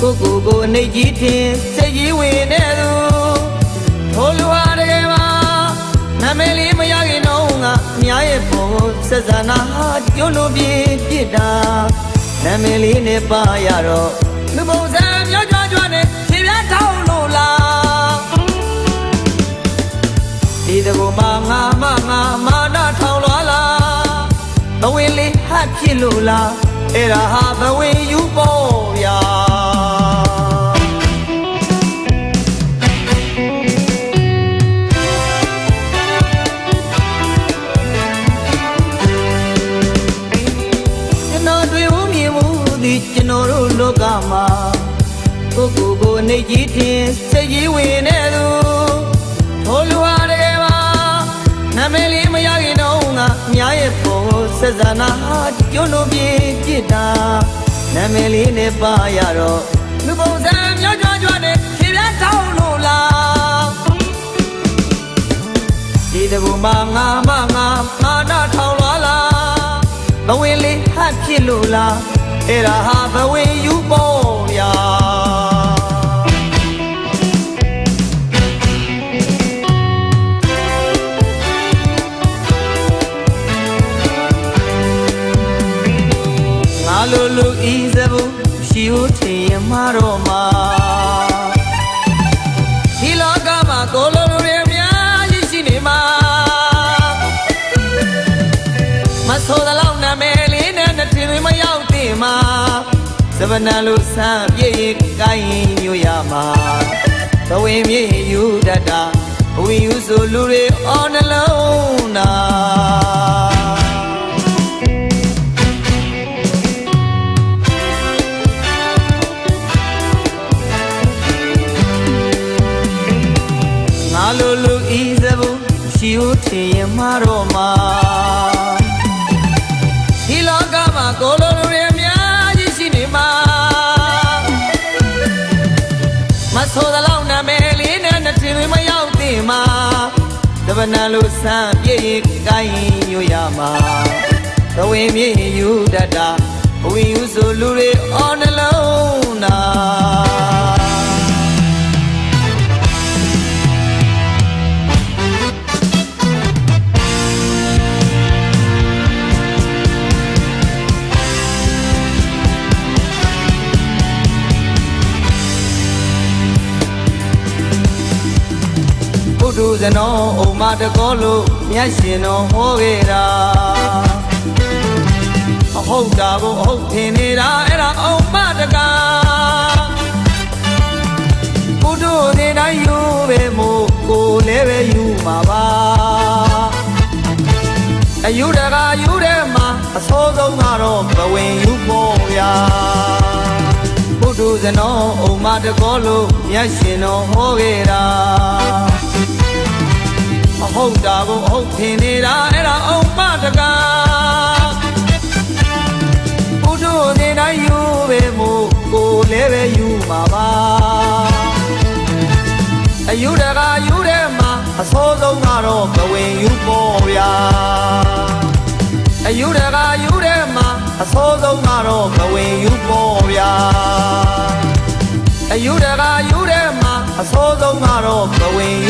ကိုနေကြီးတင်စိတ်ကြီးဝင်နေသူထိုလူဟာတကယ်မှာနာမည်လေးမရခင်တော့ငါအများရဲ့ဖို့ဆက်စနာကျွန်းလို့ပြစ်တာနာမည်လေးနဲ့ပါရတော့လူပုံစံမျိုးကြွနဲ့ခြေပြားထောင်းလို့လားဒီတကူမှာငါမာနထောင်းလွာလားဘဝင်လေးဟတ်ဖြစ်လို့လားအဲ့ဒါဟာဘဝင်ယူပေါ်ဗျာကျွန်တော်တို့လောကမှာကိုနေကြီးတင်စိတ်ကြီးဝင်နေသူထိုလူဟာတကယ်မှာနာမည်လေးမရခင်တော့ငါအများရဲ့ဖို့ဆက်စနာကျွန်းလို့ပြစ်တာနာမည်လေးနဲ့ပါရတော့လူပုံစံမျိုးကြွနဲ့ခြေပြားထောင်းလို့လားဒီတကူမှာငါနာထောင်းလာလားဘဝင်လေးဟတ်ဖြစ်လို့လားအဲ့ဒါဟာဘဝင်ယူပေါ်ဗျာငါလူဤစဘူးရှိဦးထင်ရမှာတော့မှာဒီလောကမှာကိုလိုလူတွေအများကြီးရှိနေမှာမဆိုးတဲ့လောက်နာမည်လေးနဲ့နှစ်ထင်တွေမရောက်တင်မှာစပနာလူဆန်းပြည့်ကိုင်းမျိုးရမှာဘဝင်မြေယူတတ်တာဘဝင်ယူဆိုလူတွေအော်နှလုံးနာငါလူဤစဘူးရှိဦးထင်ရမှာတော့မှာဒီလောကမှာကိုလိုလူတွေအများကြီးရှိနေမှာမဆိုးတဲ့လောက်နာမည်လေးနဲ့နှစ်ထင်တွေမရောက်တင်မှာတပနာလူဆန်းပြည့်ကိုင်းမျိုးရမှာဘဝင်မြေယူတတ်တာဘဝင်ယူဆိုလူတွေအော်နှလုံးနာဒုဇနောအုံမတကောလို့မြတ်ရှင်တော်ဟောခဲ့တာအဟုတ်တာကိုအဟုတ်ထင်နေတာအဲ့ဒါအုံမတကာဘုဒ္ဓဒေတိုင်းယူပဲမို့ကိုလည်းပဲယူမှာပါအယူတကာယူတဲ့မှာအဆိုးဆုံးကတော့ဘဝင်ယူပေါ်ဗျာဘုဒ္ဓဇနောအုံမတကောလို့မြတ်ရှင်တော်ဟောခဲ့တာအဟုတ်တာကိုအဟုတ်ထင်နေတာအဲ့ဒါအုံမတကာဘုဒ္ဓဒေတိုင်းယူပဲမို့ကိုလည်းပဲယူမှာပါအယူတကာယူတဲ့မှာအဆိုးဆုံးကတော့ဘဝင်ယူပေါ်ဗျာအယူတကာယူတဲ့မှာအဆိုးဆုံးကတော့ဘဝင်ယူပေါ်ဗျာအယူတကာယူတဲ့မှာအဆိုးဆုံးကတော့ဘဝင်ယူ